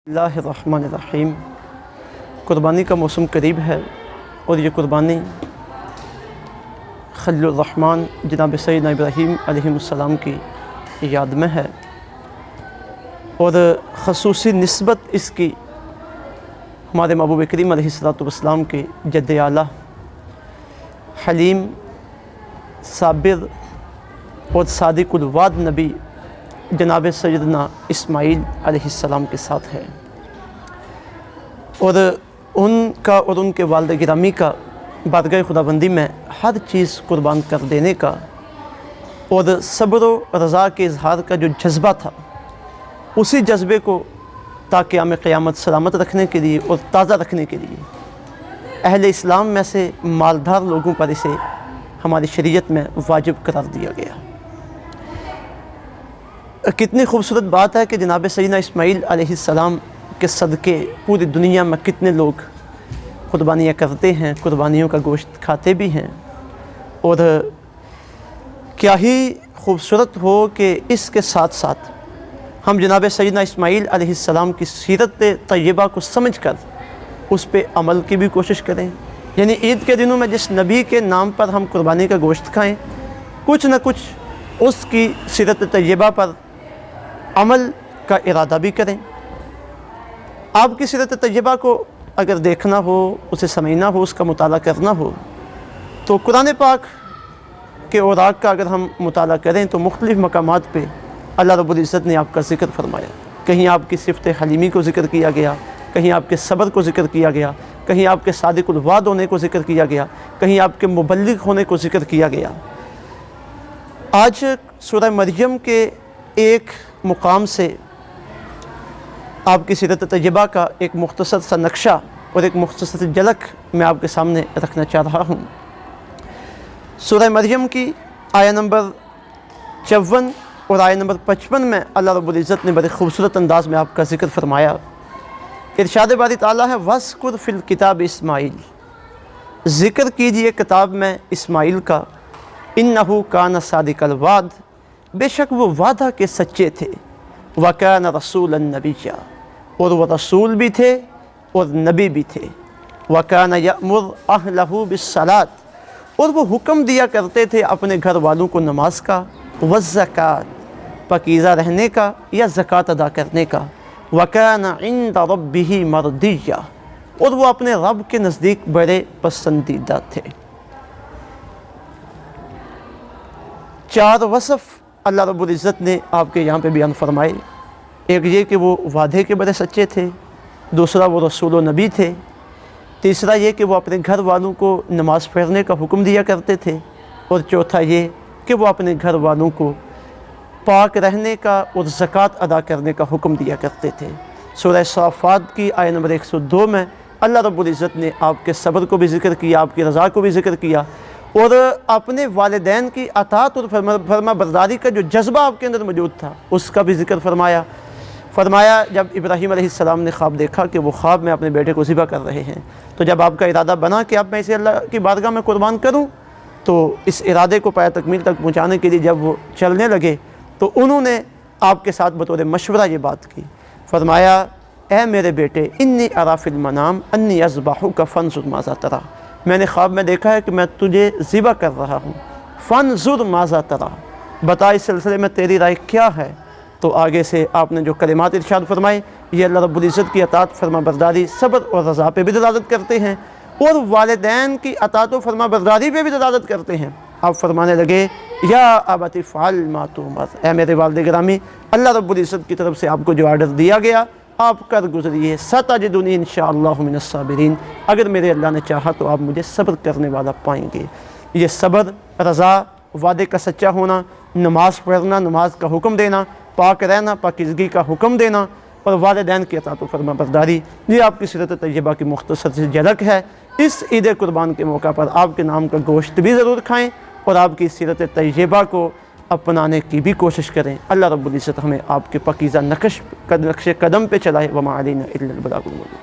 اللہ الرحمن الرحیم۔ قربانی کا موسم قریب ہے اور یہ قربانی خلیل الرحمن جناب سیدنا ابراہیم علیہ السلام کی یاد میں ہے، اور خصوصی نسبت اس کی ہمارے محبوب کریم علیہ السلام کے جد اعلیٰ حلیم، صابر اور صادق الوعد نبی جناب سیدنا اسماعیل علیہ السلام کے ساتھ ہے، اور ان کا اور ان کے والد گرامی کا بارگاہ خداوندی میں ہر چیز قربان کر دینے کا اور صبر و رضا کے اظہار کا جو جذبہ تھا، اسی جذبے کو تا قیام قیامت سلامت رکھنے کے لیے اور تازہ رکھنے کے لیے اہل اسلام میں سے مالدار لوگوں پر اسے ہماری شریعت میں واجب قرار دیا گیا۔ کتنی خوبصورت بات ہے کہ جناب سیدنا اسماعیل علیہ السلام کے صدقے پوری دنیا میں کتنے لوگ قربانیاں کرتے ہیں، قربانیوں کا گوشت کھاتے بھی ہیں، اور کیا ہی خوبصورت ہو کہ اس کے ساتھ ساتھ ہم جناب سیدنا اسماعیل علیہ السلام کی سیرت طیبہ کو سمجھ کر اس پہ عمل کی بھی کوشش کریں، یعنی عید کے دنوں میں جس نبی کے نام پر ہم قربانی کا گوشت کھائیں، کچھ نہ کچھ اس کی سیرت طیبہ پر عمل کا ارادہ بھی کریں۔ آپ کی سیرت طیبہ کو اگر دیکھنا ہو، اسے سمجھنا ہو، اس کا مطالعہ کرنا ہو، تو قرآن پاک کے اوراق کا اگر ہم مطالعہ کریں تو مختلف مقامات پہ اللہ رب العزت نے آپ کا ذکر فرمایا۔ کہیں آپ کی صفت حلیمی کو ذکر کیا گیا، کہیں آپ کے صبر کو ذکر کیا گیا، کہیں آپ کے صادق الوعد ہونے کو ذکر کیا گیا، کہیں آپ کے مبلغ ہونے کو ذکر کیا گیا۔ آج سورہ مریم کے ایک مقام سے آپ کی سیرت طیبہ کا ایک مختصر سا نقشہ اور ایک مختصر جھلک میں آپ کے سامنے رکھنا چاہ رہا ہوں۔ سورہ مریم کی آیہ نمبر 54 اور آیہ نمبر 55 میں اللہ رب العزت نے بڑے خوبصورت انداز میں آپ کا ذکر فرمایا۔ ارشاد باری تعالیٰ ہے وَاذْكُرْ فِي الْكِتَابِ اسماعیل، ذکر کیجئے کتاب میں اسماعیل کا، اِنَّهُ كَانَ صَادِقَ الْوَعْدِ، بے شک وہ وعدہ کے سچے تھے، وَكَانَ رَسُولًا نَبِيًّا، اور وہ رسول بھی تھے اور نبی بھی تھے، وَكَانَ يَأْمُرُ أَهْلَهُ بِالصَّلَاةِ، اور وہ حکم دیا کرتے تھے اپنے گھر والوں کو نماز کا، وَالزَّكَاةِ، پاکیزہ رہنے کا یا زکوٰۃ ادا کرنے کا، وَكَانَ عِندَ رَبِّهِ مَرْضِيًّا، اور وہ اپنے رب کے نزدیک بڑے پسندیدہ تھے۔ چار وصف اللہ رب العزت نے آپ کے یہاں پہ بیان فرمائے۔ ایک یہ کہ وہ وعدے کے بڑے سچے تھے، دوسرا وہ رسول و نبی تھے، تیسرا یہ کہ وہ اپنے گھر والوں کو نماز پڑھنے کا حکم دیا کرتے تھے، اور چوتھا یہ کہ وہ اپنے گھر والوں کو پاک رہنے کا اور زکوٰۃ ادا کرنے کا حکم دیا کرتے تھے۔ سورہ صافات کی آیہ نمبر 102 میں اللہ رب العزت نے آپ کے صبر کو بھی ذکر کیا، آپ کی رضا کو بھی ذکر کیا، اور اپنے والدین کی اطاعت اور فرما برداری کا جو جذبہ آپ کے اندر موجود تھا اس کا بھی ذکر فرمایا جب ابراہیم علیہ السلام نے خواب دیکھا کہ وہ خواب میں اپنے بیٹے کو ذبح کر رہے ہیں، تو جب آپ کا ارادہ بنا کہ اب میں اسے اللہ کی بارگاہ میں قربان کروں، تو اس ارادے کو پایہ تکمیل تک پہنچانے کے لیے جب وہ چلنے لگے تو انہوں نے آپ کے ساتھ بطور مشورہ یہ بات کی، فرمایا اے میرے بیٹے انی اری فی المنام انی اذبحک فانظر ماذا تری، میں نے خواب میں دیکھا ہے کہ میں تجھے ذبح کر رہا ہوں، فانظر ماذا تری، بتا اس سلسلے میں تیری رائے کیا ہے۔ تو آگے سے آپ نے جو کلمات ارشاد فرمائے یہ اللہ رب العزت کی اطاعت، فرما برداری، صبر اور رضا پہ بھی دلالت کرتے ہیں، اور والدین کی اطاعت و فرما برداری پہ بھی دلالت کرتے ہیں۔ آپ فرمانے لگے یا ابت افعل ما تؤمر، اے میرے والد گرامی، اللہ رب العزت کی طرف سے آپ کو جو آرڈر دیا گیا آپ کر گزریے، ستجدنی انشاءاللہ من الصابرین، اگر میرے اللہ نے چاہا تو آپ مجھے صبر کرنے والا پائیں گے۔ یہ صبر، رضا، وعدے کا سچا ہونا، نماز پڑھنا، نماز کا حکم دینا، پاک رہنا، پاکیزگی کا حکم دینا، اور والدین کی اطاعت و فرما برداری، یہ آپ کی سیرت طیبہ کی مختصر سی جھلک ہے۔ اس عید قربان کے موقع پر آپ کے نام کا گوشت بھی ضرور کھائیں اور آپ کی سیرت طیبہ کو اپنانے کی بھی کوشش کریں۔ اللہ رب العزت ہمیں آپ کے پاکیزہ نقش قدم پہ چلائے، وما علینا الا البلاغ المبین۔